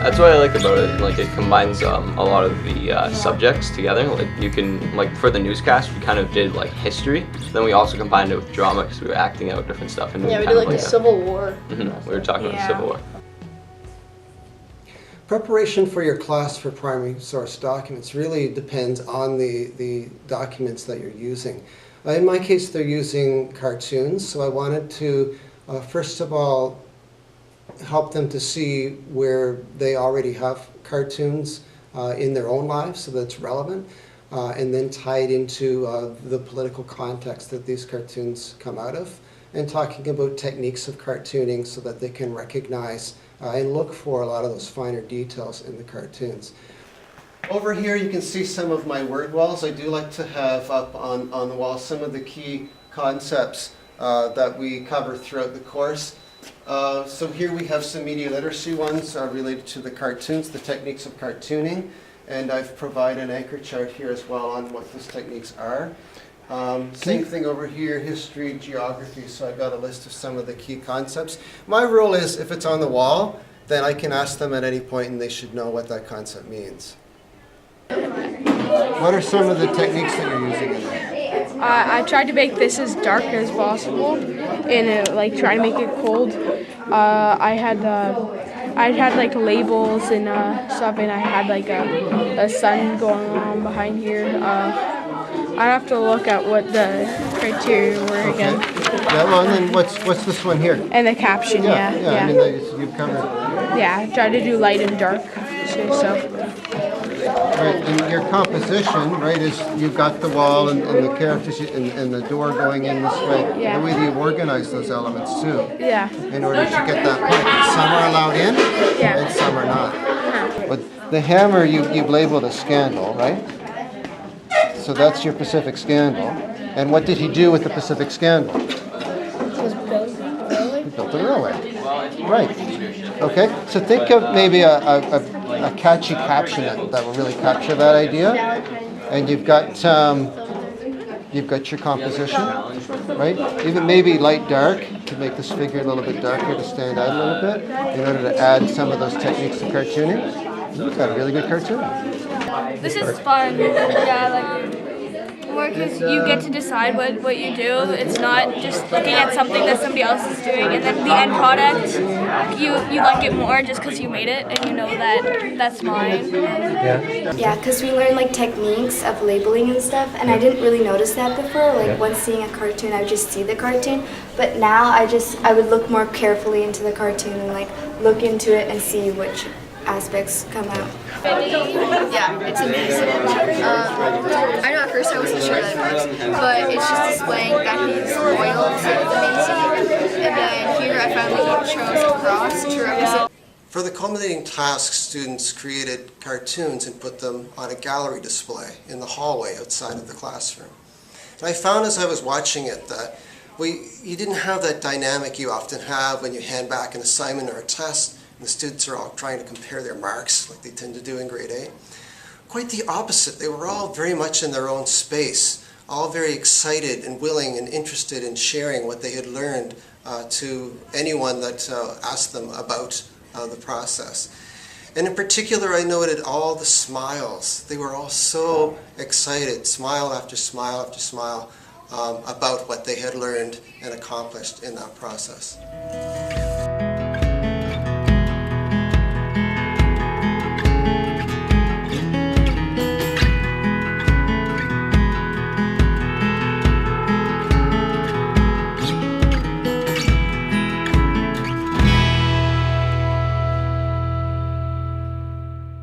That's what I like about it. Like it combines a lot of the subjects together. Like you can, like for the newscast, we kind of did like history. Then we also combined it with drama because we were acting out different stuff. And yeah, we did like the Civil War. We were talking about the Civil War. Preparation for your class for primary source documents really depends on the documents that you're using. In my case, they're using cartoons, so I wanted to, first of all, help them to see where they already have cartoons in their own lives, so that's relevant, and then tie it into the political context that these cartoons come out of, and talking about techniques of cartooning so that they can recognize and look for a lot of those finer details in the cartoons. Over here you can see some of my word walls. I do like to have up on the wall some of the key concepts that we cover throughout the course. So here we have some media literacy ones related to the cartoons, the techniques of cartooning, and I've provided an anchor chart here as well on what those techniques are. Same thing over here, history, geography, so I've got a list of some of the key concepts. My rule is if it's on the wall, then I can ask them at any point and they should know what that concept means. What are some of the techniques that you're using in there? I tried to make this as dark as possible and like try to make it cold. I had like labels and stuff, and I had like a sun going on behind here. I have to look at what the criteria were again. Yeah, well, and then what's this one here? And the caption, yeah. I mean, you've covered. Yeah, I tried to do light and dark too, so. Right, and your composition, right, is you've got the wall and the characters and the door going in this way. Yeah. The way that you organize those elements too. Yeah. In order to get that point. Some are allowed in, and some are not. But the hammer you've labeled a scandal, right? So that's your Pacific Scandal. And what did he do with the Pacific Scandal? He built the railway. Right. Okay. So think of maybe a catchy caption that will really capture that idea. And you've got your composition, right? Even maybe light dark to make this figure a little bit darker to stand out a little bit in order to add some of those techniques of cartooning. You've got a really good cartoon. This is fun. Yeah, like more because you get to decide what you do. It's not just looking at something that somebody else is doing, and then the end product, you like it more just because you made it and you know that that's mine. Yeah, because we learned like techniques of labeling and stuff, and I didn't really notice that before. Like once seeing a cartoon, I would just see the cartoon, but now I would look more carefully into the cartoon and like look into it and see which aspects come out. Yeah, it's amazing. I know at first I wasn't sure that it works, but it's just displaying that he's loyal, so it's amazing. And then here I finally chose a cross to represent. For the culminating task, students created cartoons and put them on a gallery display in the hallway outside of the classroom. And I found as I was watching it that you didn't have that dynamic you often have when you hand back an assignment or a test. The students are all trying to compare their marks like they tend to do in grade 8. Quite the opposite. They were all very much in their own space, all very excited and willing and interested in sharing what they had learned to anyone that asked them about the process. And in particular, I noted all the smiles. They were all so excited, smile after smile after smile, about what they had learned and accomplished in that process.